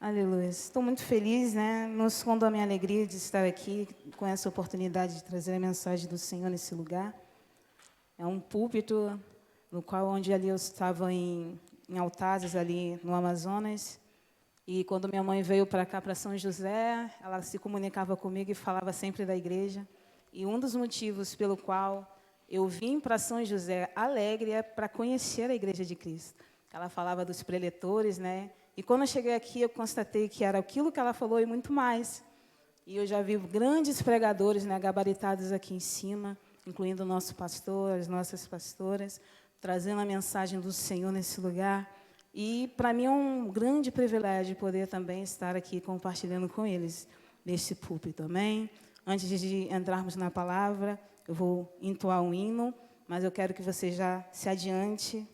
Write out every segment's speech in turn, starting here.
Aleluia. Estou muito feliz, né? Não escondo a minha alegria de estar aqui com essa oportunidade de trazer a mensagem do Senhor nesse lugar. É um púlpito no qual onde ali eu estava em Altazes, ali no Amazonas. E quando minha mãe veio para cá, para São José, ela se comunicava comigo e falava sempre da igreja. E um dos motivos pelo qual eu vim para São José alegre é para conhecer a Igreja de Cristo. Ela falava dos preletores, né? E quando eu cheguei aqui, eu constatei que era aquilo que ela falou e muito mais. E eu já vi grandes pregadores, né, gabaritados aqui em cima, incluindo o nosso pastor, as nossas pastoras, trazendo a mensagem do Senhor nesse lugar. E para mim é um grande privilégio poder também estar aqui compartilhando com eles nesse púlpito, amém? Antes de entrarmos na palavra, eu vou entoar um hino, mas eu quero que você já se adiante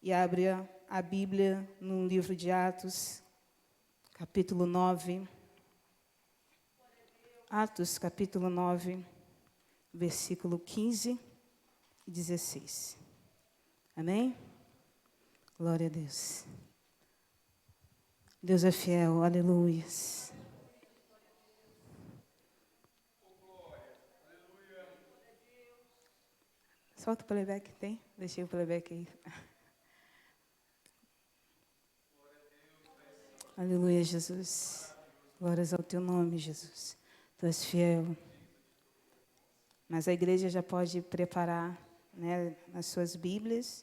e abra a Bíblia no livro de Atos, capítulo 9. Atos, capítulo 9, versículo 15 e 16. Amém? Glória a Deus. Deus é fiel, aleluias. Solta o playback, tem? Deixei o playback aí. Aleluia, Jesus. Glórias ao teu nome, Jesus. Tu és fiel. Mas a igreja já pode preparar, né, as suas Bíblias.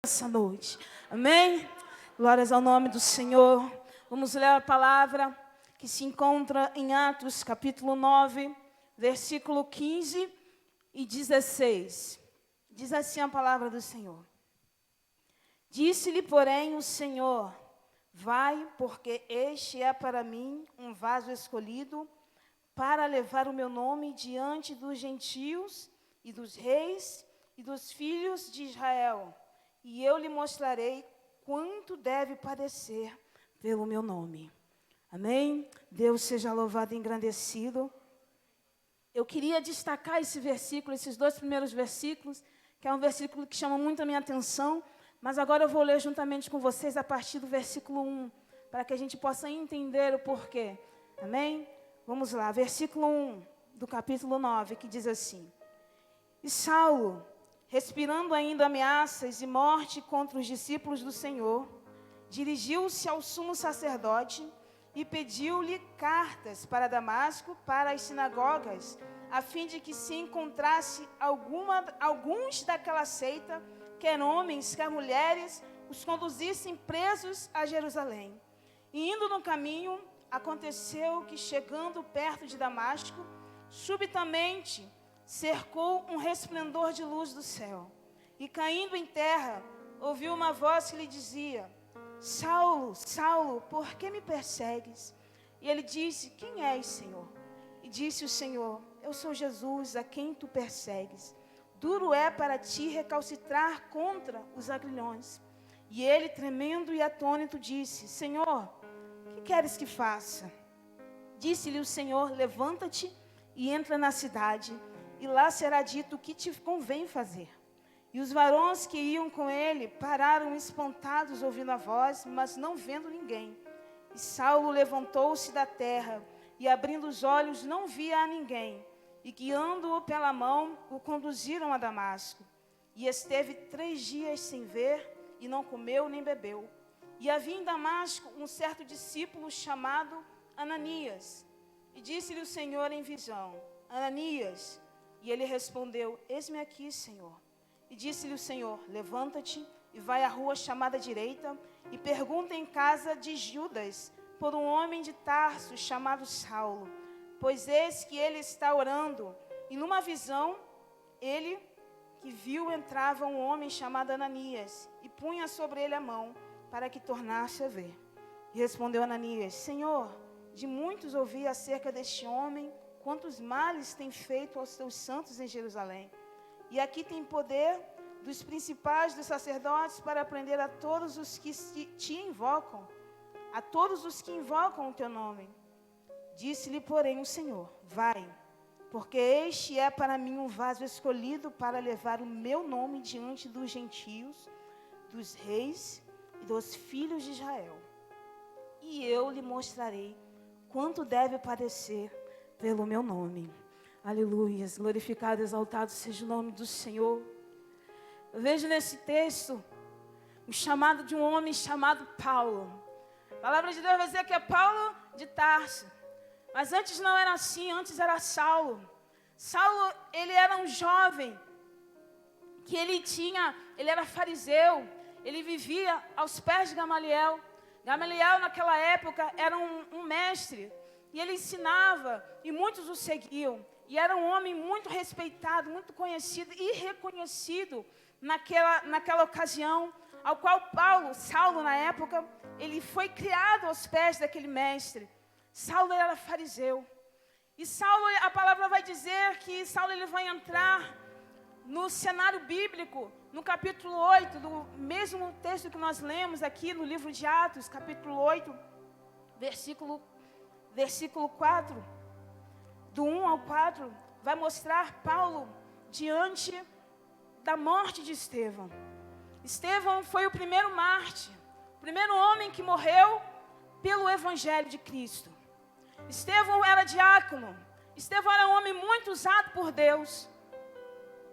essa noite. Amém? Glórias ao nome do Senhor. Vamos ler a palavra que se encontra em Atos, capítulo 9, versículo 15 e 16. Diz assim a palavra do Senhor. Disse-lhe, porém, o Senhor: vai, porque este é para mim um vaso escolhido para levar o meu nome diante dos gentios e dos reis e dos filhos de Israel. E eu lhe mostrarei quanto deve padecer pelo meu nome. Amém? Deus seja louvado e engrandecido. Eu queria destacar esse versículo, esses dois primeiros versículos, que é um versículo que chama muito a minha atenção, mas agora eu vou ler juntamente com vocês a partir do versículo 1, para que a gente possa entender o porquê. Amém? Vamos lá, versículo 1 do capítulo 9, que diz assim: E Saulo, respirando ainda ameaças e morte contra os discípulos do Senhor, dirigiu-se ao sumo sacerdote e pediu-lhe cartas para Damasco, para as sinagogas, a fim de que se encontrasse alguns daquela seita, quer homens, quer mulheres, os conduzissem presos a Jerusalém. E indo no caminho, aconteceu que, chegando perto de Damasco, subitamente cercou um resplendor de luz do céu. E caindo em terra, ouviu uma voz que lhe dizia: Saulo, Saulo, por que me persegues? E ele disse: quem és, Senhor? E disse o Senhor: eu sou Jesus, a quem tu persegues. Duro é para ti recalcitrar contra os aguilhões. E ele, tremendo e atônito, disse: Senhor, que queres que faça? Disse-lhe o Senhor: levanta-te e entra na cidade, e lá será dito o que te convém fazer. E os varões que iam com ele pararam espantados ouvindo a voz, mas não vendo ninguém. E Saulo levantou-se da terra, e abrindo os olhos não via a ninguém. E guiando-o pela mão, o conduziram a Damasco. E esteve 3 dias sem ver, e não comeu nem bebeu. E havia em Damasco um certo discípulo chamado Ananias. E disse-lhe o Senhor em visão: Ananias. E ele respondeu: eis-me aqui, Senhor. E disse-lhe o Senhor: levanta-te e vai à rua chamada direita, e pergunta em casa de Judas por um homem de Tarso chamado Saulo, pois eis que ele está orando. E numa visão, ele que viu, entrava um homem chamado Ananias, e punha sobre ele a mão, para que tornasse a ver. E respondeu Ananias: Senhor, de muitos ouvi acerca deste homem, quantos males tem feito aos teus santos em Jerusalém. E aqui tem poder dos principais dos sacerdotes para prender a todos os que te invocam, a todos os que invocam o teu nome. Disse-lhe, porém, o Senhor: vai, porque este é para mim um vaso escolhido para levar o meu nome diante dos gentios, dos reis e dos filhos de Israel. E eu lhe mostrarei quanto deve padecer pelo meu nome. Aleluias, glorificado, exaltado seja o nome do Senhor. Eu vejo nesse texto o chamado de um homem chamado Paulo. A palavra de Deus vai dizer que é Paulo de Tarso. Mas antes não era assim, antes era Saulo. Saulo, ele era um jovem, que ele era fariseu, ele vivia aos pés de Gamaliel. Gamaliel naquela época era um mestre, e ele ensinava, e muitos o seguiam. E era um homem muito respeitado, muito conhecido e reconhecido naquela ocasião, ao qual Saulo na época, ele foi criado aos pés daquele mestre. Saulo era fariseu. E Saulo, a palavra vai dizer que Saulo ele vai entrar no cenário bíblico, no capítulo 8, do mesmo texto que nós lemos aqui no livro de Atos, capítulo 8, versículo 4, do 1 ao 4, vai mostrar Paulo diante da morte de Estevão. Estevão foi o primeiro mártir, o primeiro homem que morreu pelo Evangelho de Cristo. Estevão era diácono, Estevão era um homem muito usado por Deus,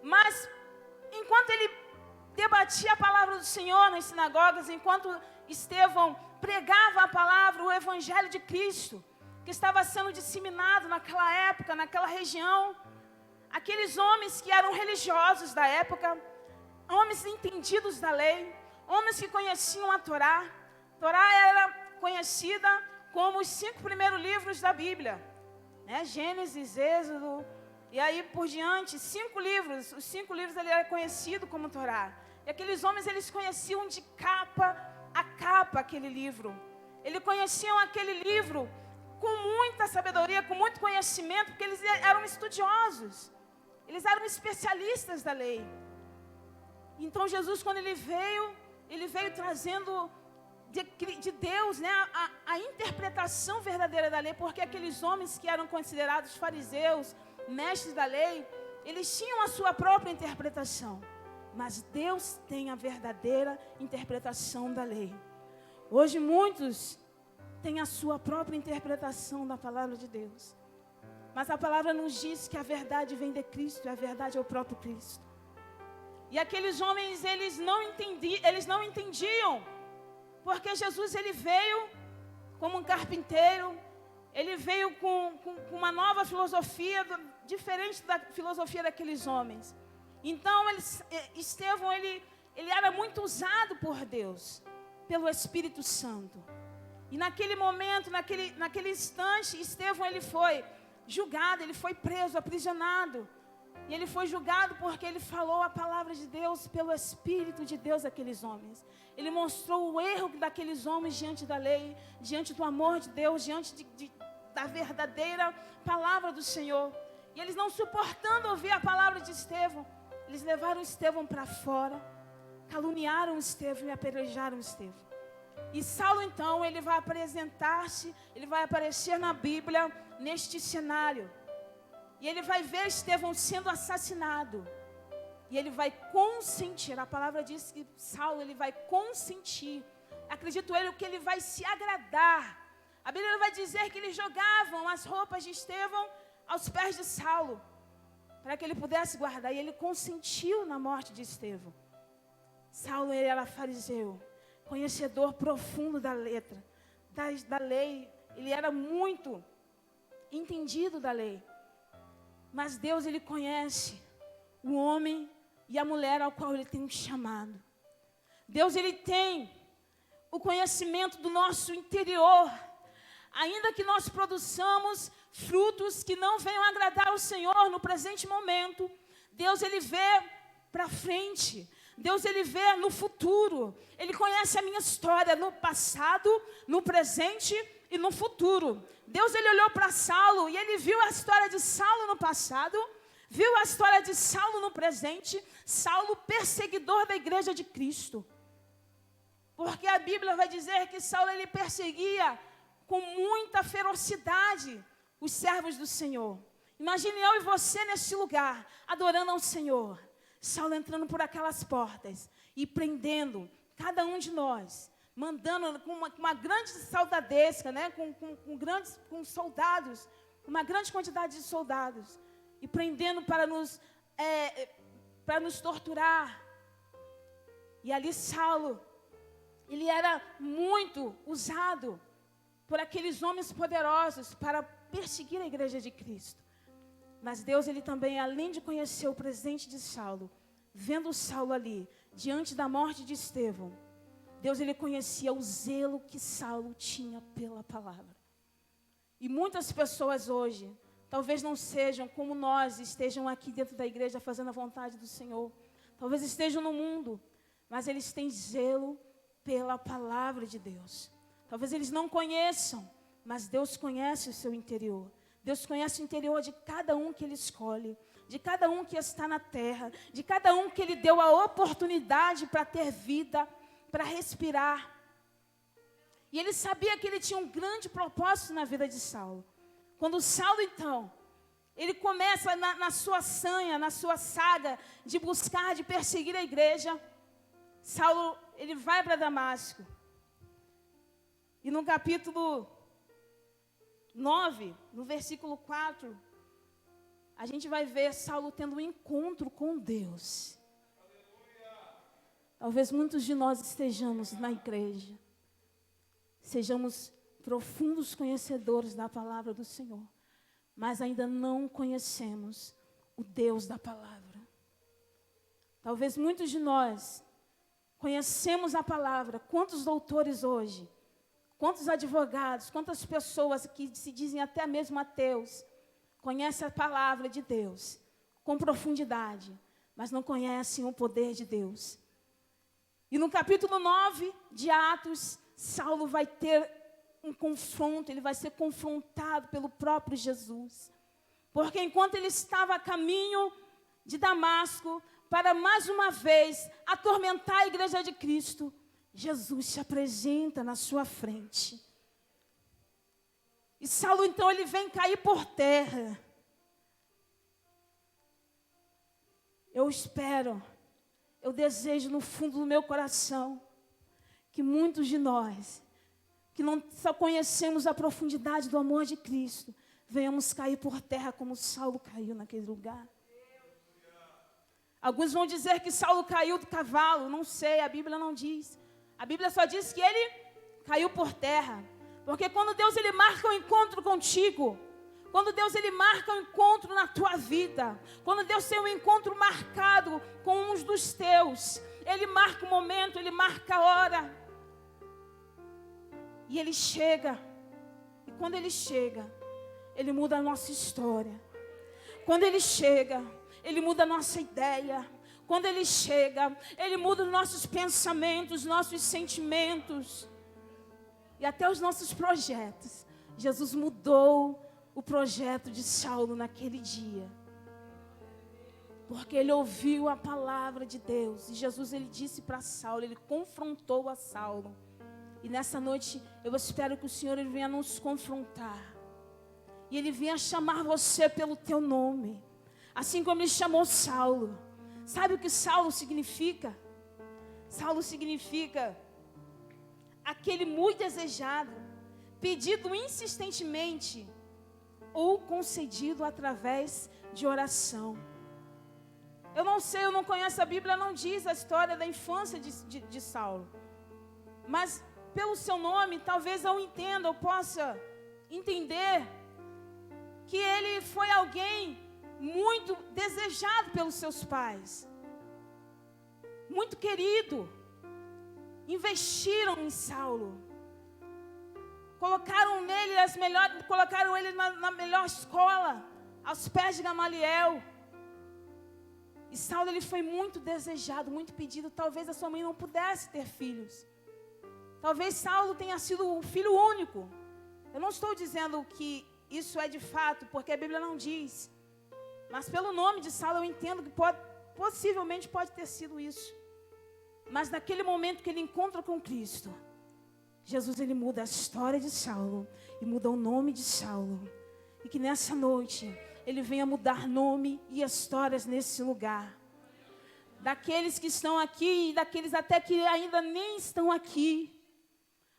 mas enquanto ele debatia a palavra do Senhor nas sinagogas, enquanto Estevão pregava a palavra, o Evangelho de Cristo, que estava sendo disseminado naquela época, naquela região, aqueles homens que eram religiosos da época, homens entendidos da lei, homens que conheciam a Torá. Torá era conhecida como os 5 primeiros livros da Bíblia, né? Gênesis, Êxodo, e aí por diante, 5 livros. Os 5 livros ele era conhecido como Torá. E aqueles homens, eles conheciam de capa a capa aquele livro. Eles conheciam aquele livro com muita sabedoria, com muito conhecimento, porque eles eram estudiosos. Eles eram especialistas da lei. Então Jesus, quando ele veio trazendo de Deus, né, a interpretação verdadeira da lei, porque aqueles homens que eram considerados fariseus, mestres da lei, eles tinham a sua própria interpretação. Mas Deus tem a verdadeira interpretação da lei. Hoje muitos têm a sua própria interpretação da palavra de Deus. Mas a palavra nos diz que a verdade vem de Cristo, e a verdade é o próprio Cristo. E aqueles homens, eles não entendiam, porque Jesus ele veio como um carpinteiro, ele veio com uma nova filosofia, diferente da filosofia daqueles homens. Então, Estevão, ele era muito usado por Deus, pelo Espírito Santo. E naquele momento, naquele instante, Estevão, ele foi julgado, ele foi preso, aprisionado. E ele foi julgado porque ele falou a palavra de Deus pelo Espírito de Deus àqueles homens. Ele mostrou o erro daqueles homens diante da lei, diante do amor de Deus, diante da verdadeira palavra do Senhor. E eles não suportando ouvir a palavra de Estevão, eles levaram Estevão para fora, caluniaram Estevão e apedrejaram Estevão. E Saulo então, ele vai apresentar-se, ele vai aparecer na Bíblia neste cenário. E ele vai ver Estevão sendo assassinado. E ele vai consentir. A palavra diz que Saulo, ele vai consentir. Acredito eu que ele vai se agradar. A Bíblia vai dizer que eles jogavam as roupas de Estevão aos pés de Saulo, para que ele pudesse guardar. E ele consentiu na morte de Estevão. Saulo, ele era fariseu, conhecedor profundo da letra, da lei. Ele era muito entendido da lei. Mas Deus, ele conhece o homem e a mulher ao qual ele tem um chamado. Deus, ele tem o conhecimento do nosso interior. Ainda que nós produzamos frutos que não venham agradar ao Senhor no presente momento, Deus, ele vê para frente. Deus, ele vê no futuro. Ele conhece a minha história no passado, no presente e no futuro. Deus, ele olhou para Saulo e ele viu a história de Saulo no passado, viu a história de Saulo no presente, Saulo perseguidor da igreja de Cristo. Porque a Bíblia vai dizer que Saulo, ele perseguia com muita ferocidade os servos do Senhor. Imagine eu e você nesse lugar, adorando ao Senhor. Saulo entrando por aquelas portas e prendendo cada um de nós, mandando com uma grande soldadesca, né? com soldados, uma grande quantidade de soldados, e prendendo para nos torturar. E ali Saulo, ele era muito usado por aqueles homens poderosos para perseguir a igreja de Cristo. Mas Deus, ele também, além de conhecer o presente de Saulo, vendo Saulo ali, diante da morte de Estevão, Deus, ele conhecia o zelo que Saulo tinha pela palavra. E muitas pessoas hoje, talvez não sejam como nós, estejam aqui dentro da igreja fazendo a vontade do Senhor. Talvez estejam no mundo, mas eles têm zelo pela palavra de Deus. Talvez eles não conheçam, mas Deus conhece o seu interior. Deus conhece o interior de cada um que Ele escolhe, de cada um que está na terra, de cada um que Ele deu a oportunidade para ter vida, para respirar. E ele sabia que ele tinha um grande propósito na vida de Saulo. Quando Saulo, então, ele começa na sua sanha, na sua saga de buscar, de perseguir a igreja, Saulo, ele vai para Damasco. E no capítulo 9, no versículo 4, a gente vai ver Saulo tendo um encontro com Deus. Talvez muitos de nós estejamos na igreja, sejamos profundos conhecedores da palavra do Senhor, mas ainda não conhecemos o Deus da palavra. Talvez muitos de nós conhecemos a palavra. Quantos doutores hoje, quantos advogados, quantas pessoas que se dizem até mesmo ateus, conhecem a palavra de Deus com profundidade, mas não conhecem o poder de Deus. E no capítulo 9 de Atos, Saulo vai ter um confronto, ele vai ser confrontado pelo próprio Jesus. Porque enquanto ele estava a caminho de Damasco, para mais uma vez atormentar a igreja de Cristo, Jesus se apresenta na sua frente. E Saulo então ele vem cair por terra. Eu espero, eu desejo no fundo do meu coração, que muitos de nós, que não só conhecemos a profundidade do amor de Cristo, venhamos cair por terra como Saulo caiu naquele lugar. Alguns vão dizer que Saulo caiu do cavalo, não sei, a Bíblia não diz. A Bíblia só diz que ele caiu por terra. Porque quando Deus ele marca um encontro contigo, quando Deus ele marca um encontro na tua vida, quando Deus tem um encontro marcado com uns dos teus, Ele marca o momento, Ele marca a hora. E Ele chega. E quando Ele chega, Ele muda a nossa história. Quando Ele chega, Ele muda a nossa ideia. Quando Ele chega, Ele muda os nossos pensamentos, nossos sentimentos. E até os nossos projetos. Jesus mudou o projeto de Saulo naquele dia. Porque ele ouviu a palavra de Deus. E Jesus ele disse para Saulo, ele confrontou a Saulo. E nessa noite eu espero que o Senhor ele venha nos confrontar. E Ele venha chamar você pelo teu nome. Assim como Ele chamou Saulo. Sabe o que Saulo significa? Saulo significa aquele muito desejado, pedido insistentemente ou concedido através de oração. Eu não sei, eu não conheço a Bíblia, não diz a história da infância de Saulo. Mas pelo seu nome, talvez eu entenda, eu possa entender que ele foi alguém muito desejado pelos seus pais. Muito querido. Investiram em Saulo. Colocaram ele na melhor escola, aos pés de Gamaliel. E Saulo ele foi muito desejado, muito pedido. Talvez a sua mãe não pudesse ter filhos. Talvez Saulo tenha sido o filho único. Eu não estou dizendo que isso é de fato, porque a Bíblia não diz. Mas pelo nome de Saulo eu entendo que possivelmente pode ter sido isso. Mas naquele momento que ele encontra com Cristo, Jesus ele muda a história de Saulo e muda o nome de Saulo. E que nessa noite Ele venha mudar nome e histórias nesse lugar. Daqueles que estão aqui e daqueles até que ainda nem estão aqui.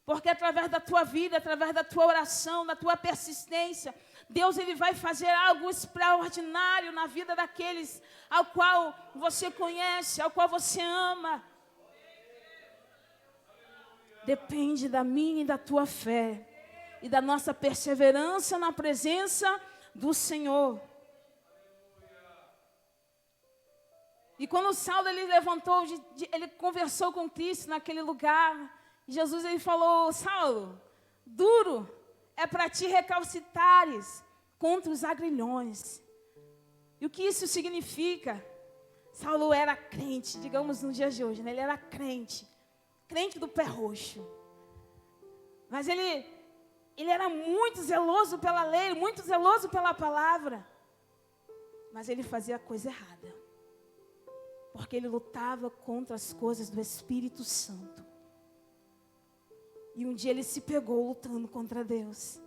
Porque através da tua vida, através da tua oração, da tua persistência, Deus ele vai fazer algo extraordinário na vida daqueles ao qual você conhece, ao qual você ama. Depende da minha e da tua fé e da nossa perseverança na presença do Senhor. E quando Saulo ele levantou, ele conversou com Cristo naquele lugar, Jesus ele falou: Saulo, duro é para ti recalcitares contra os agrilhões. E o que isso significa? Saulo era crente, digamos nos dias de hoje, né? Ele era crente do pé roxo. Mas ele era muito zeloso pela lei, muito zeloso pela palavra. Mas ele fazia a coisa errada. Porque ele lutava contra as coisas do Espírito Santo. E um dia ele se pegou lutando contra Deus.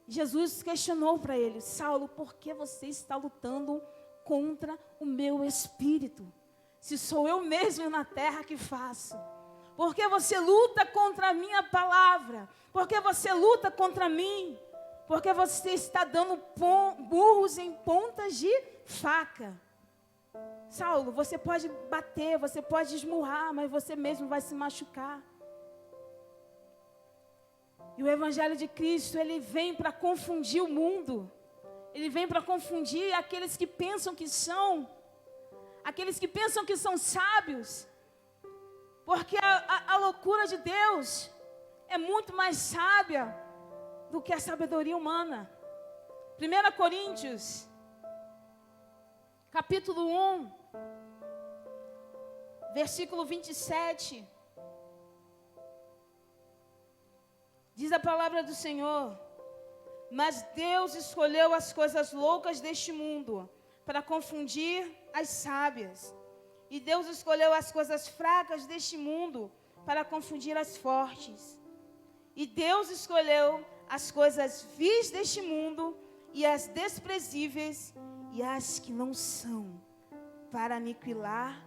Jesus questionou para ele: Saulo, por que você está lutando contra o meu Espírito? Se sou eu mesmo na terra que faço. Por que você luta contra a minha palavra? Por que você luta contra mim? Porque você está dando burros em pontas de faca. Saulo, você pode bater, você pode esmurrar, mas você mesmo vai se machucar. E o Evangelho de Cristo, ele vem para confundir o mundo. Ele vem para confundir aqueles que pensam que são sábios. Porque a loucura de Deus é muito mais sábia do que a sabedoria humana. 1 Coríntios, capítulo 1, versículo 27. Diz a palavra do Senhor: mas Deus escolheu as coisas loucas deste mundo para confundir as sábias. E Deus escolheu as coisas fracas deste mundo para confundir as fortes. E Deus escolheu as coisas vis deste mundo e as desprezíveis e as que não são, para aniquilar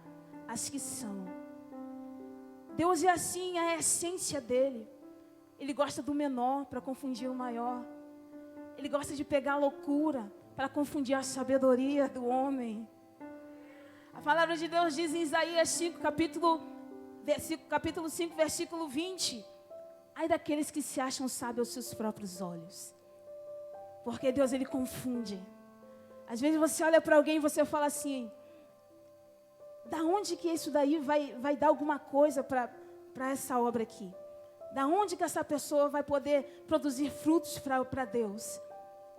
as que são. Deus é assim, a essência dele. Ele gosta do menor para confundir o maior. Ele gosta de pegar a loucura para confundir a sabedoria do homem. A palavra de Deus diz em Isaías 5, capítulo 5, versículo 20. Ai daqueles que se acham sábios aos seus próprios olhos. Porque Deus, ele confunde. Às vezes você olha para alguém e você fala assim: da onde que isso daí vai dar alguma coisa para essa obra aqui? Da onde que essa pessoa vai poder produzir frutos para Deus?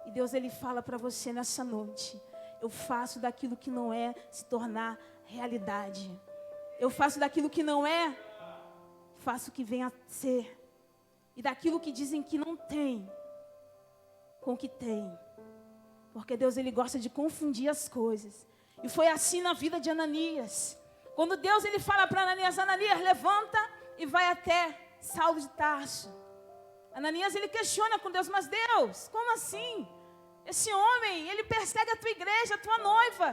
E Deus, ele fala para você nessa noite: eu faço daquilo que não é se tornar realidade. Eu faço daquilo que não é, faço que venha a ser. E daquilo que dizem que não tem, com o que tem. Porque Deus, ele gosta de confundir as coisas. E foi assim na vida de Ananias. Quando Deus, ele fala para Ananias: Ananias, levanta e vai até Saulo de Tarso. Ananias, ele questiona com Deus: mas Deus, como assim? Esse homem, ele persegue a tua igreja, a tua noiva.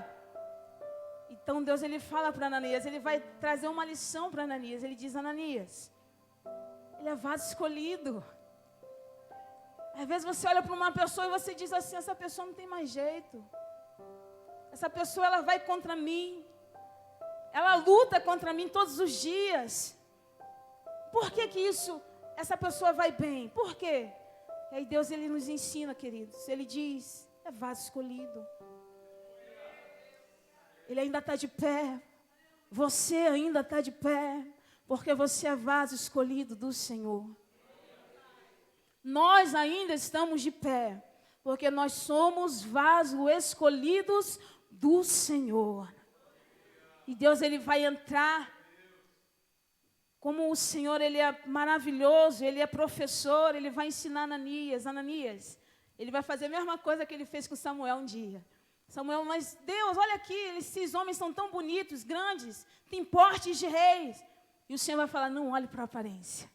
Então Deus, ele fala para Ananias, ele vai trazer uma lição para Ananias. Ele diz: Ananias, ele é vaso escolhido. Às vezes você olha para uma pessoa e você diz assim: essa pessoa não tem mais jeito. Essa pessoa, ela vai contra mim. Ela luta contra mim todos os dias. Por que essa pessoa vai bem? Por quê? E aí Deus, ele nos ensina, queridos. Ele diz: é vaso escolhido. Ele ainda está de pé. Você ainda está de pé. Porque você é vaso escolhido do Senhor. Nós ainda estamos de pé. Porque nós somos vasos escolhidos do Senhor. E Deus, ele vai entrar. Como o Senhor, ele é maravilhoso, ele é professor, ele vai ensinar Ananias. Ananias, ele vai fazer a mesma coisa que ele fez com Samuel um dia. Samuel: mas Deus, olha aqui, esses homens são tão bonitos, grandes, têm portes de reis. E o Senhor vai falar: não olhe para a aparência,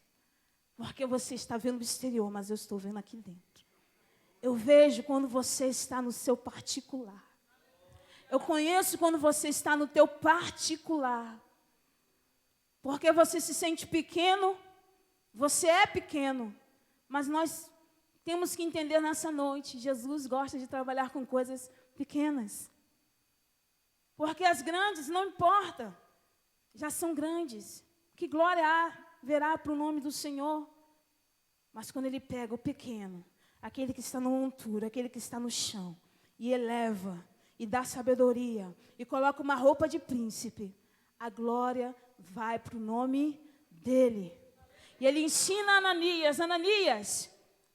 porque você está vendo o exterior, mas eu estou vendo aqui dentro. Eu vejo quando você está no seu particular. Eu conheço quando você está no teu particular. Porque você se sente pequeno, você é pequeno, mas nós temos que entender nessa noite: Jesus gosta de trabalhar com coisas pequenas. Porque as grandes não importa, já são grandes. Que glória haverá para o nome do Senhor. Mas quando ele pega o pequeno, aquele que está na montura, aquele que está no chão, e eleva, e dá sabedoria, e coloca uma roupa de príncipe, a glória vai para o nome dele. E ele ensina a Ananias: Ananias,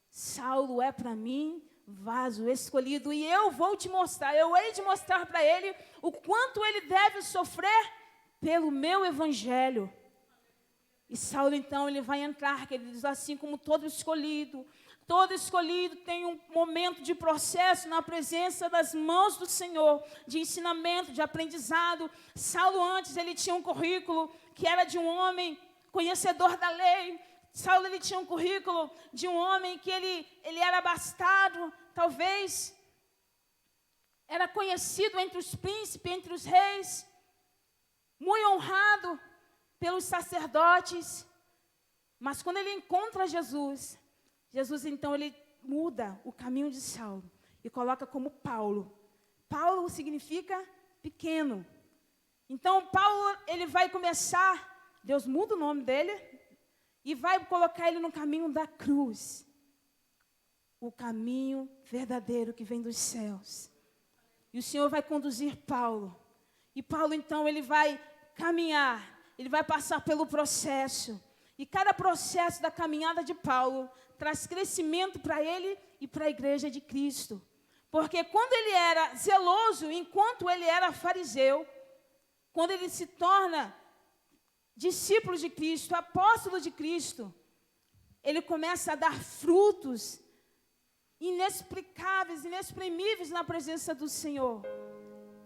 Saulo é para mim vaso escolhido, e eu vou te mostrar, eu hei de mostrar para ele o quanto ele deve sofrer pelo meu evangelho. E Saulo, então, ele vai entrar, queridos, assim como todo escolhido tem um momento de processo na presença das mãos do Senhor, de ensinamento, de aprendizado. Saulo, antes, ele tinha um currículo que era de um homem conhecedor da lei. Saulo, ele tinha um currículo de um homem que ele era abastado, talvez era conhecido entre os príncipes, entre os reis, muito honrado pelos sacerdotes. Mas quando ele encontra Jesus, então, ele muda o caminho de Saulo e coloca como Paulo. Paulo significa pequeno. Então, Paulo, ele vai começar, Deus muda o nome dele e vai colocar ele no caminho da cruz. O caminho verdadeiro que vem dos céus. E o Senhor vai conduzir Paulo. E Paulo, então, ele vai caminhar. ele vai passar pelo processo. E cada processo da caminhada de Paulo traz crescimento para ele e para a igreja de Cristo. Porque quando ele era zeloso, enquanto ele era fariseu, quando ele se torna discípulo de Cristo, apóstolo de Cristo, ele começa a dar frutos inexplicáveis, inexprimíveis na presença do Senhor.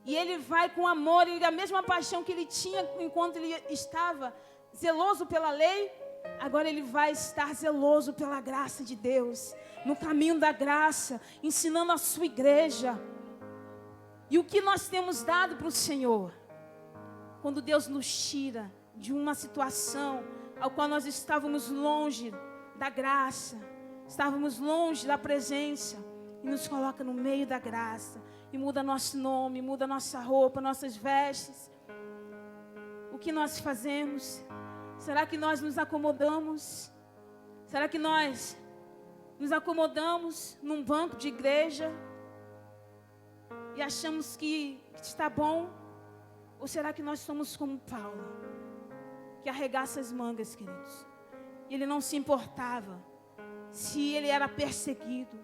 E ele vai com amor, e a mesma paixão que ele tinha enquanto ele estava zeloso pela lei, agora ele vai estar zeloso pela graça de Deus, no caminho da graça, ensinando a sua igreja. E o que nós temos dado para o Senhor? Quando Deus nos tira de uma situação ao qual nós estávamos longe da graça, estávamos longe da presença, e nos coloca no meio da graça, e muda nosso nome, muda nossa roupa, nossas vestes. O que nós fazemos? Será que nós nos acomodamos? Será que nós nos acomodamos num banco de igreja e achamos que está bom? Ou será que nós somos como Paulo, que arregaça as mangas, queridos? E ele não se importava se ele era perseguido,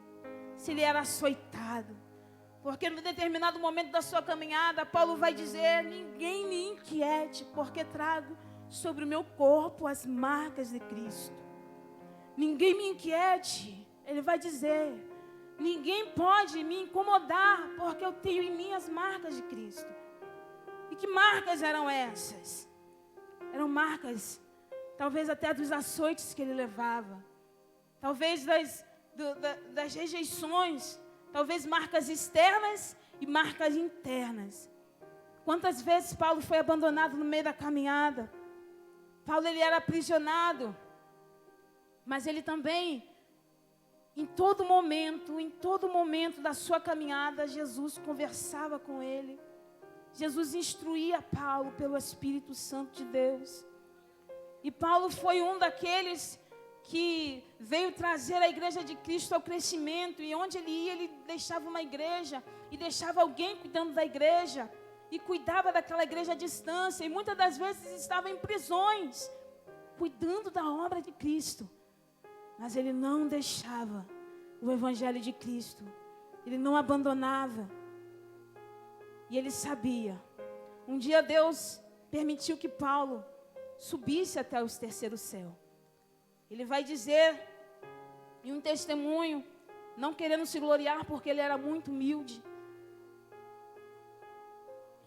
se ele era açoitado. Porque no determinado momento da sua caminhada, Paulo vai dizer: ninguém me inquiete, porque trago sobre o meu corpo as marcas de Cristo. Ninguém me inquiete, ele vai dizer, ninguém pode me incomodar, porque eu tenho em mim as marcas de Cristo. E que marcas eram essas? Eram marcas, talvez até dos açoites que ele levava, talvez das rejeições, talvez marcas externas e marcas internas. Quantas vezes Paulo foi abandonado no meio da caminhada? Paulo, ele era aprisionado, mas ele também, em todo momento da sua caminhada, Jesus conversava com ele. Jesus instruía Paulo pelo Espírito Santo de Deus. E Paulo foi um daqueles que veio trazer a igreja de Cristo ao crescimento. E onde ele ia, ele deixava uma igreja e deixava alguém cuidando da igreja. E cuidava daquela igreja à distância. E muitas das vezes estava em prisões, cuidando da obra de Cristo. Mas ele não deixava o evangelho de Cristo. Ele não abandonava. E ele sabia. Um dia Deus permitiu que Paulo subisse até os terceiros céus. Ele vai dizer em um testemunho, não querendo se gloriar porque ele era muito humilde.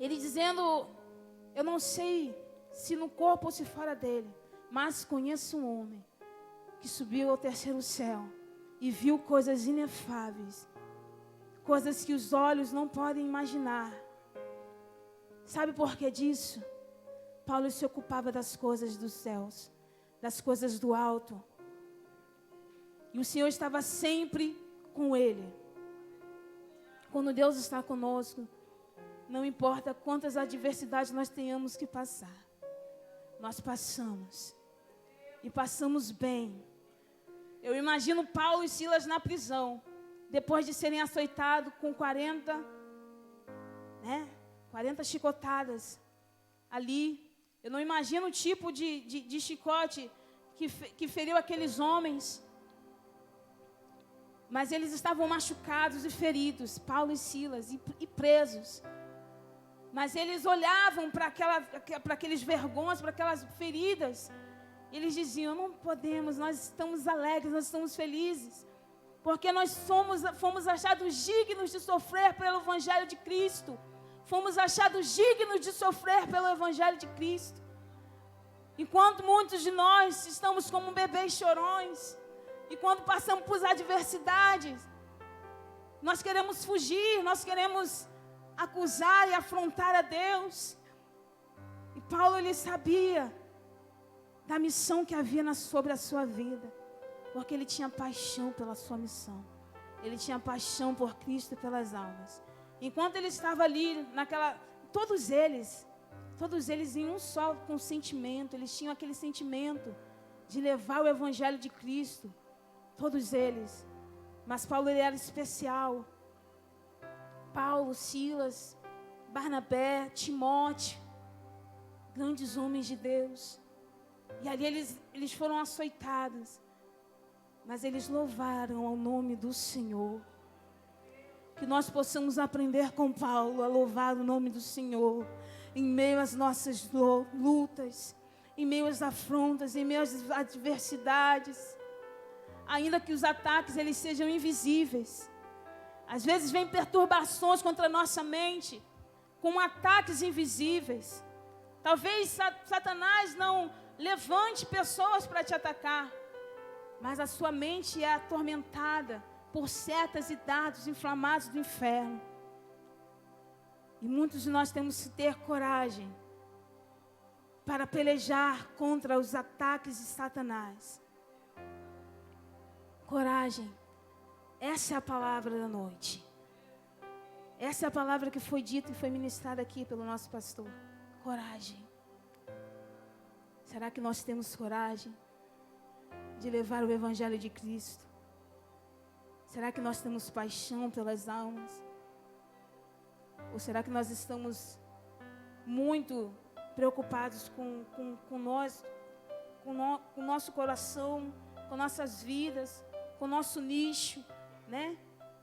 Ele dizendo: eu não sei se no corpo ou se fora dele, mas conheço um homem que subiu ao terceiro céu e viu coisas inefáveis, coisas que os olhos não podem imaginar. Sabe por que disso? Paulo se ocupava das coisas dos céus, das coisas do alto. E o Senhor estava sempre com ele. Quando Deus está conosco, não importa quantas adversidades nós tenhamos que passar, nós passamos. E passamos bem. Eu imagino Paulo e Silas na prisão, depois de serem açoitados com 40 chicotadas ali. Eu não imagino o tipo de chicote que feriu aqueles homens. Mas eles estavam machucados e feridos, Paulo e Silas, e presos. Mas eles olhavam para aqueles vergões, para aquelas feridas. Eles diziam: não podemos, nós estamos alegres, nós estamos felizes. Porque nós fomos achados dignos de sofrer pelo Evangelho de Cristo. Fomos achados dignos de sofrer pelo Evangelho de Cristo. Enquanto muitos de nós estamos como bebês chorões, e quando passamos por adversidades, nós queremos fugir, nós queremos acusar e afrontar a Deus. E Paulo, ele sabia da missão que havia sobre a sua vida, porque ele tinha paixão pela sua missão. Ele tinha paixão por Cristo e pelas almas. Enquanto ele estava ali, todos eles em um só consentimento, eles tinham aquele sentimento de levar o evangelho de Cristo, todos eles. Mas Paulo, ele era especial. Paulo, Silas, Barnabé, Timóteo, grandes homens de Deus. E ali eles foram açoitados. Mas eles louvaram ao nome do Senhor. Que nós possamos aprender com Paulo a louvar o nome do Senhor. Em meio às nossas lutas, em meio às afrontas, em meio às adversidades. Ainda que os ataques eles sejam invisíveis. Às vezes vem perturbações contra a nossa mente, com ataques invisíveis. Talvez Satanás não levante pessoas para te atacar, mas a sua mente é atormentada por setas e dardos inflamados do inferno. E muitos de nós temos que ter coragem para pelejar contra os ataques de Satanás. Coragem. Essa é a palavra da noite. Essa é a palavra que foi dita e foi ministrada aqui pelo nosso pastor. Coragem. Será que nós temos coragem de levar o Evangelho de Cristo? Será que nós temos paixão pelas almas? Ou será que nós estamos muito preocupados com o nosso coração, com nossas vidas, com o nosso nicho, né?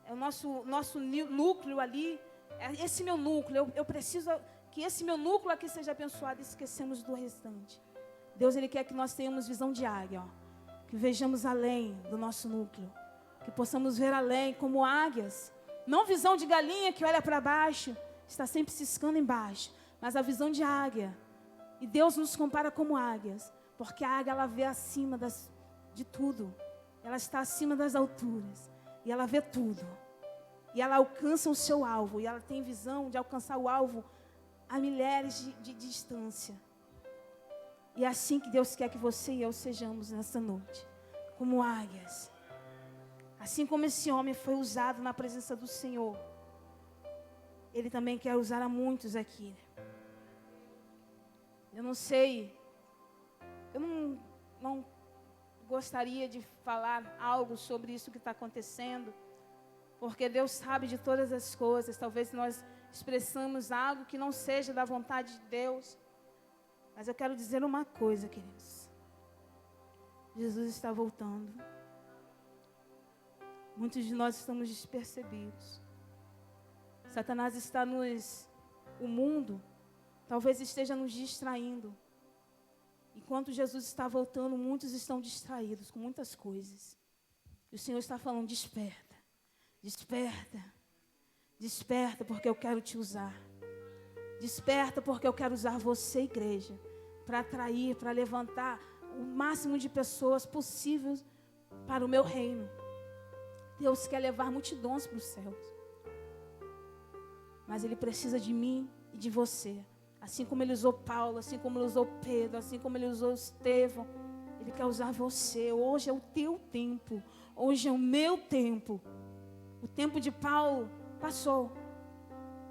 É o nosso núcleo ali. É esse meu núcleo. Eu preciso que esse meu núcleo aqui seja abençoado e esquecemos do restante. Deus, Ele quer que nós tenhamos visão de águia, ó. Que vejamos além do nosso núcleo. Que possamos ver além como águias. Não visão de galinha que olha para baixo, está sempre ciscando embaixo. Mas a visão de águia. E Deus nos compara como águias. Porque a águia, ela vê acima de tudo. Ela está acima das alturas. E ela vê tudo. E ela alcança o seu alvo. E ela tem visão de alcançar o alvo a milhares de distância. E é assim que Deus quer que você e eu sejamos nessa noite. Como águias. Assim como esse homem foi usado na presença do Senhor. Ele também quer usar a muitos aqui. Eu não sei. Eu não gostaria de falar algo sobre isso que está acontecendo. Porque Deus sabe de todas as coisas. Talvez nós expressamos algo que não seja da vontade de Deus. Mas eu quero dizer uma coisa, queridos. Jesus está voltando. Muitos de nós estamos despercebidos. Satanás está o mundo talvez esteja nos distraindo. Enquanto Jesus está voltando, muitos estão distraídos com muitas coisas. E o Senhor está falando, desperta, desperta, desperta porque eu quero te usar. Desperta porque eu quero usar você, igreja, para atrair, para levantar o máximo de pessoas possíveis para o meu reino. Deus quer levar multidões para os céus. Mas Ele precisa de mim e de você. Assim como Ele usou Paulo, assim como Ele usou Pedro, assim como Ele usou Estevão. Ele quer usar você. Hoje é o teu tempo. Hoje é o meu tempo. O tempo de Paulo passou.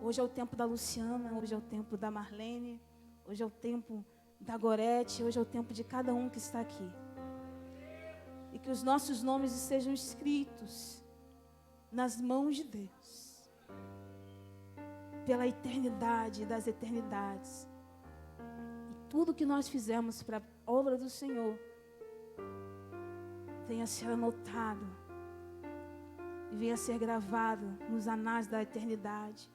Hoje é o tempo da Luciana. Hoje é o tempo da Marlene. Hoje é o tempo da Gorete. Hoje é o tempo de cada um que está aqui. E que os nossos nomes sejam escritos nas mãos de Deus. Pela eternidade das eternidades. E tudo que nós fizemos para a obra do Senhor venha a ser anotado e venha a ser gravado nos anais da eternidade.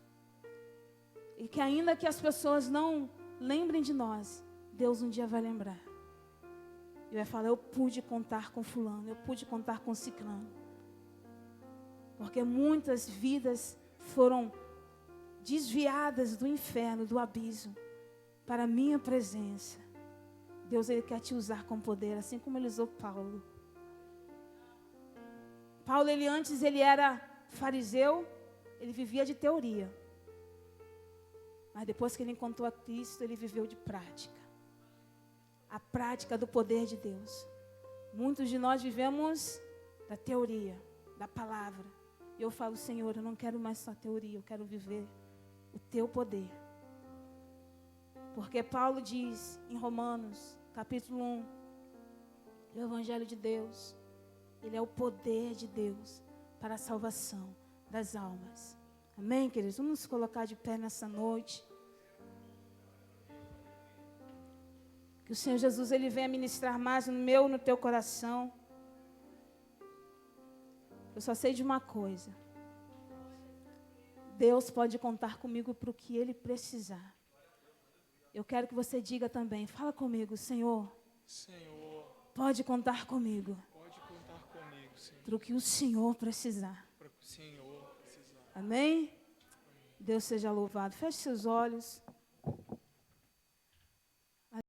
E que ainda que as pessoas não lembrem de nós, Deus um dia vai lembrar. E vai falar, eu pude contar com fulano, eu pude contar com ciclano. Porque muitas vidas foram desviadas do inferno, do abismo, para a minha presença. Deus, Ele quer te usar com poder, assim como Ele usou Paulo. Paulo, ele era fariseu, ele vivia de teoria. Mas depois que ele encontrou a Cristo, ele viveu de prática. A prática do poder de Deus. Muitos de nós vivemos da teoria, da palavra. E eu falo, Senhor, eu não quero mais só teoria, eu quero viver o teu poder. Porque Paulo diz em Romanos, capítulo 1, o Evangelho de Deus, ele é o poder de Deus para a salvação das almas. Amém, queridos? Vamos nos colocar de pé nessa noite. Que o Senhor Jesus, Ele venha ministrar mais no meu, no teu coração. Eu só sei de uma coisa. Deus pode contar comigo para o que Ele precisar. Eu quero que você diga também, fala comigo, Senhor. Senhor, Pode contar comigo. pode contar comigo, Senhor. Para o que o Senhor precisar. Para o Senhor precisar. Amém? Deus seja louvado. Feche seus olhos.